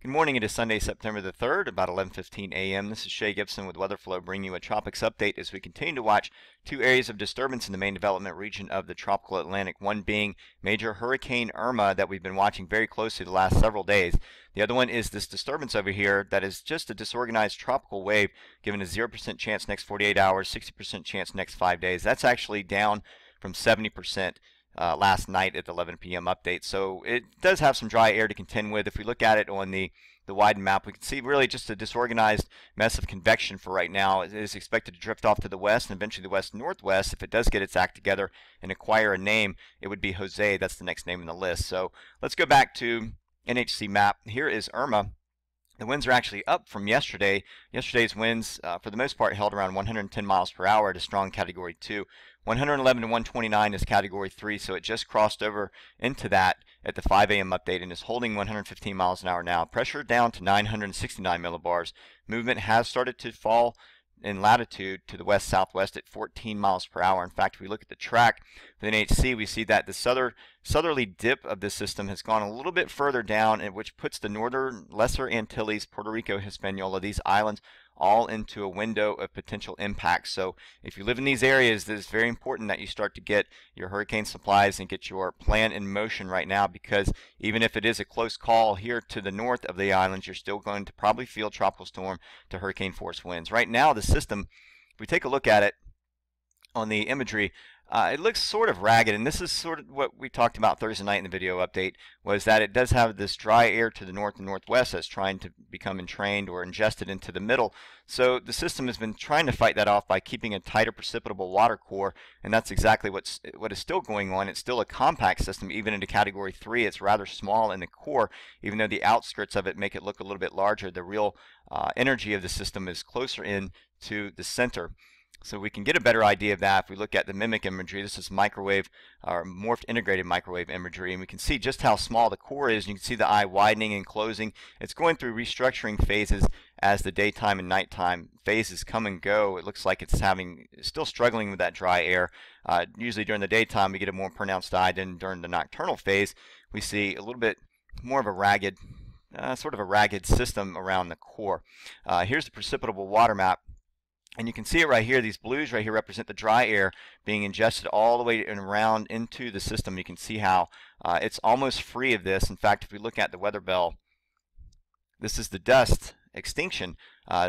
Good morning. It is Sunday, September the 3rd, about 11:15 a.m. This is Shay Gibson with WeatherFlow bringing you a tropics update as we continue to watch two areas of disturbance in the main development region of the tropical Atlantic, one being major Hurricane Irma that we've been watching very closely the last several days. The other one is this disturbance over here that is just a disorganized tropical wave given a 0% chance next 48 hours, 60% chance next 5 days. That's actually down from 70% last night at the 11 p.m. update. So it does have some dry air to contend with. If we look at it on the widened map, we can see really just a disorganized mess of convection for right now. It is expected to drift off to the west and eventually the west-northwest. If it does get its act together and acquire a name, it would be Jose. That's the next name in the list. So let's go back to NHC map. Here is Irma. The winds are actually up from yesterday. Yesterday's winds, for the most part, held around 110 miles per hour at a strong Category 2. 111 to 129 is Category 3, so it just crossed over into that at the 5 a.m. update and is holding 115 miles an hour now. Pressure down to 969 millibars. Movement has started to fall in latitude to the west-southwest at 14 miles per hour. In fact, if we look at the track with NHC, we see that the southerly dip of this system has gone a little bit further down, which puts the northern Lesser Antilles, Puerto Rico, Hispaniola, these islands, all into a window of potential impact. So if you live in these areas, it is very important that you start to get your hurricane supplies and get your plan in motion right now, because even if it is a close call here to the north of the islands, you're still going to probably feel tropical storm to hurricane force winds. Right now, the system, if we take a look at it on the imagery, it looks sort of ragged, and this is sort of what we talked about Thursday night in the video update, was that it does have this dry air to the north and northwest that's trying to become entrained or ingested into the middle. So the system has been trying to fight that off by keeping a tighter precipitable water core, and that's exactly what is still going on. It's still a compact system, even into Category 3. It's rather small in the core, even though the outskirts of it make it look a little bit larger. The real energy of the system is closer in to the center. So we can get a better idea of that if we look at the mimic imagery. This is microwave or morphed integrated microwave imagery, and we can see just how small the core is. You can see the eye widening and closing. It's going through restructuring phases as the daytime and nighttime phases come and go. It looks like it's still struggling with that dry air. Usually during the daytime we get a more pronounced eye. Then during the nocturnal phase we see a little bit more of a ragged, sort of a ragged system around the core. Here's the precipitable water map. And you can see it right here. These blues right here represent the dry air being ingested all the way and around into the system. You can see how it's almost free of this. In fact, if we look at the weather bell, this is the dust extinction.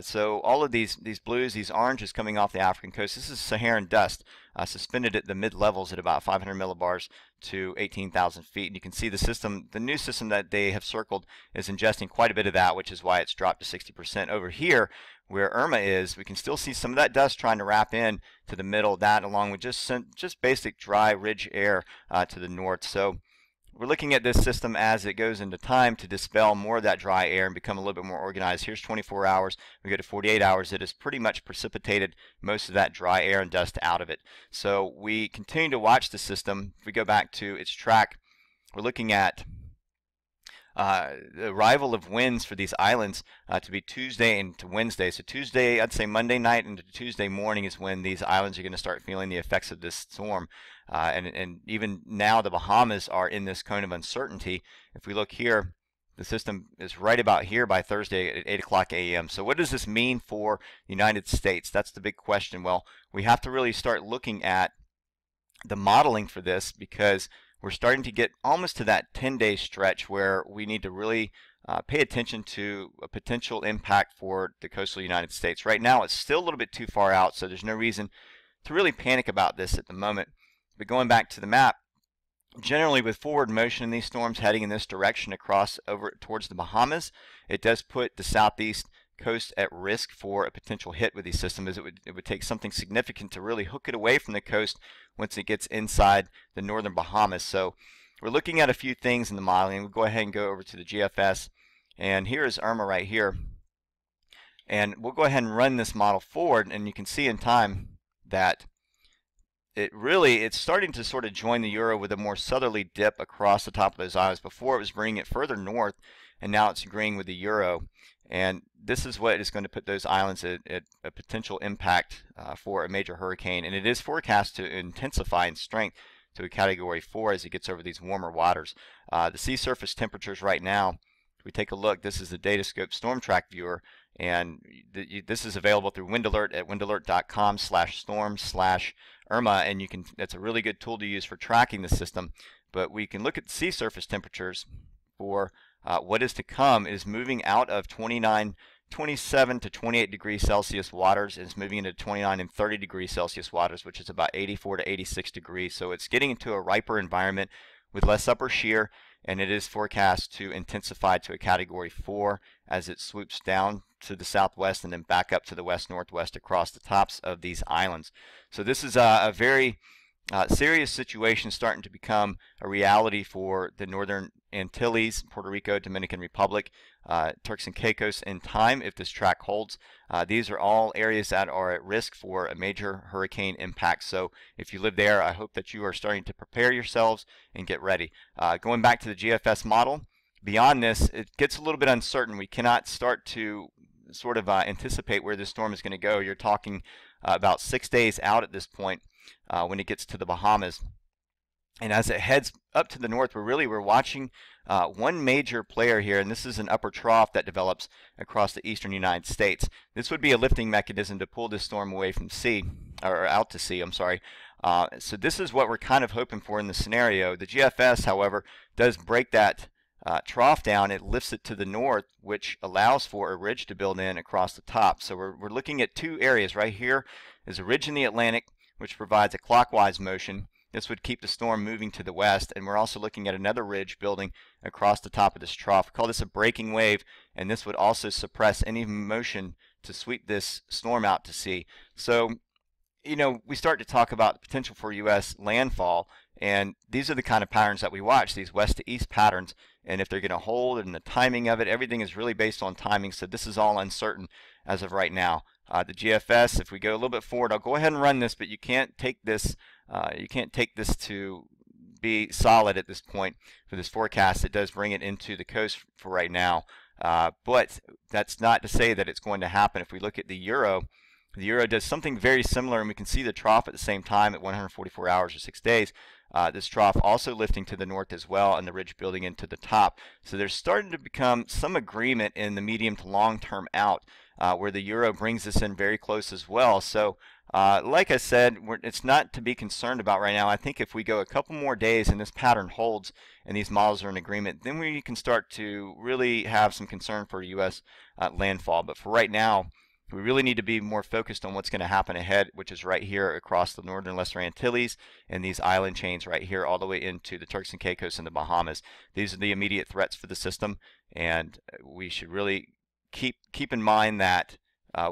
So all of these blues, these oranges coming off the African coast, this is Saharan dust suspended at the mid-levels at about 500 millibars to 18,000 feet. And you can see the system, the new system that they have circled, is ingesting quite a bit of that, which is why it's dropped to 60%. Over here, where Irma is, we can still see some of that dust trying to wrap in to the middle, that along with just basic dry ridge air to the north. So we're looking at this system as it goes into time to dispel more of that dry air and become a little bit more organized. Here's 24 hours. We go to 48 hours. It has pretty much precipitated most of that dry air and dust out of it. So we continue to watch the system. If we go back to its track, we're looking at the arrival of winds for these islands to be Tuesday into Wednesday. So Tuesday, I'd say Monday night into Tuesday morning is when these islands are going to start feeling the effects of this storm. And even now the Bahamas are in this cone of uncertainty. If we look here, the system is right about here by Thursday at 8 o'clock a.m. So what does this mean for the United States? That's the big question. Well, we have to really start looking at the modeling for this, because we're starting to get almost to that 10-day stretch where we need to really pay attention to a potential impact for the coastal United States. Right now it's still a little bit too far out, so there's no reason to really panic about this at the moment. But going back to the map, generally with forward motion in these storms heading in this direction across over towards the Bahamas, it does put the southeast coast at risk for a potential hit with these systems, as it would take something significant to really hook it away from the coast once it gets inside the northern Bahamas. So we're looking at a few things in the modeling. We'll go ahead and go over to the GFS, and here is Irma right here, and we'll go ahead and run this model forward, and you can see in time that it's starting to sort of join the Euro with a more southerly dip across the top of those islands. Before it was bringing it further north, and now it's agreeing with the Euro. And this is what is going to put those islands at a potential impact for a major hurricane. And it is forecast to intensify in strength to a Category 4 as it gets over these warmer waters. The sea surface temperatures right now we take a look, this is the Datascope Storm Track Viewer, and this is available through WindAlert at windalert.com/storm/Irma, and it's a really good tool to use for tracking the system. But we can look at the sea surface temperatures for what is to come. Is moving out of 27 to 28 degrees Celsius waters, and it's moving into 29 and 30 degrees Celsius waters, which is about 84 to 86 degrees. So it's getting into a riper environment with less upper shear, and it is forecast to intensify to a Category 4 as it swoops down to the southwest and then back up to the west-northwest across the tops of these islands. So this is a very serious situation starting to become a reality for the Northern Antilles, Puerto Rico, Dominican Republic, Turks and Caicos in time if this track holds. These are all areas that are at risk for a major hurricane impact. So if you live there, I hope that you are starting to prepare yourselves and get ready. Going back to the GFS model, beyond this, it gets a little bit uncertain. We cannot start to sort of anticipate where this storm is going to go. You're talking about 6 days out at this point when it gets to the Bahamas. And as it heads up to the north, we're watching one major player here, and this is an upper trough that develops across the eastern United States. This would be a lifting mechanism to pull this storm away from sea, or out to sea, I'm sorry. So this is what we're kind of hoping for in the scenario. The GFS, however, does break that trough down. It lifts it to the north, which allows for a ridge to build in across the top. So we're looking at two areas. Right here is a ridge in the Atlantic, which provides a clockwise motion. This would keep the storm moving to the west, and we're also looking at another ridge building across the top of this trough. We call this a breaking wave, and this would also suppress any motion to sweep this storm out to sea. So, you know, we start to talk about the potential for U.S. landfall, and these are the kind of patterns that we watch, these west to east patterns, and if they're going to hold and the timing of it, everything is really based on timing, so this is all uncertain as of right now. The GFS, if we go a little bit forward, I'll go ahead and run this, but you can't take this to be solid at this point for this forecast. It does bring it into the coast for right now, but that's not to say that it's going to happen. If we look at the Euro does something very similar, and we can see the trough at the same time at 144 hours or 6 days. This trough also lifting to the north as well, and the ridge building into the top. So there's starting to become some agreement in the medium to long term out, where the Euro brings us in very close as well. So like I said, it's not to be concerned about right now. I think if we go a couple more days and this pattern holds and these models are in agreement, then we can start to really have some concern for U.S. Landfall. But for right now, we really need to be more focused on what's going to happen ahead, which is right here across the northern Lesser Antilles and these island chains right here all the way into the Turks and Caicos and the Bahamas. These are the immediate threats for the system, and we should really keep in mind that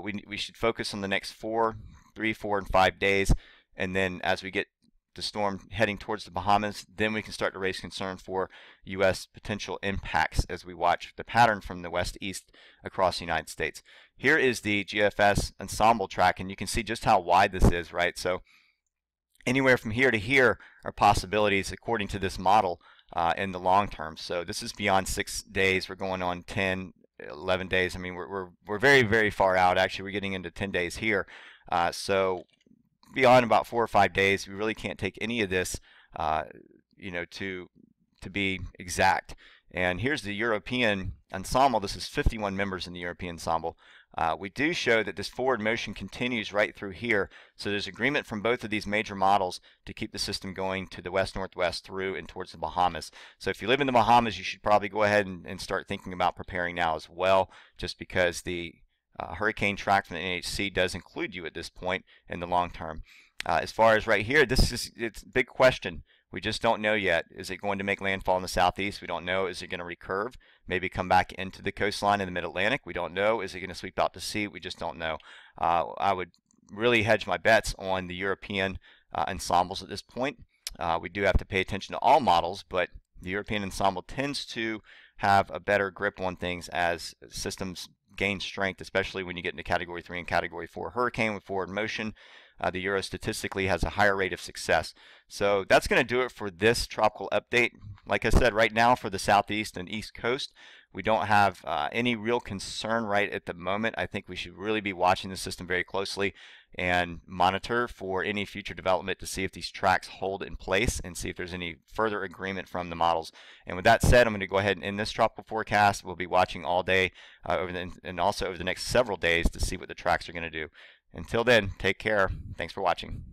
we should focus on the next 3, 4, and 5 days, and then as we get the storm heading towards the Bahamas, then we can start to raise concern for U.S. potential impacts as we watch the pattern from the west-east across the United States. Here is the GFS ensemble track, and you can see just how wide this is, right? So anywhere from here to here are possibilities according to this model in the long term. So this is beyond 6 days. We're going on 10, 11 days. I mean, we're very, very far out. Actually, we're getting into 10 days here. So beyond about 4 or 5 days, we really can't take any of this, you know, to be exact. And here's the European ensemble. This is 51 members in the European ensemble. We do show that this forward motion continues right through here. So there's agreement from both of these major models to keep the system going to the west-northwest through and towards the Bahamas. So if you live in the Bahamas, you should probably go ahead and start thinking about preparing now as well, just because the hurricane track from the NHC does include you at this point in the long term. As far as right here, it's a big question. We just don't know yet. Is it going to make landfall in the southeast? We don't know. Is it going to recurve? Maybe come back into the coastline in the mid-Atlantic? We don't know. Is it going to sweep out to sea? We just don't know. I would really hedge my bets on the European ensembles at this point. We do have to pay attention to all models, but the European ensemble tends to have a better grip on things as systems gain strength, especially when you get into Category 3 and Category 4 hurricane with forward motion. the Euro statistically has a higher rate of success. So that's going to do it for this tropical update. Like I said, right now for the southeast and east coast, we don't have any real concern right at the moment. I think we should really be watching the system very closely and monitor for any future development to see if these tracks hold in place and see if there's any further agreement from the models. And with that said, I'm going to go ahead and end this tropical forecast. We'll be watching all day and also over the next several days to see what the tracks are going to do. Until then, take care. Thanks for watching.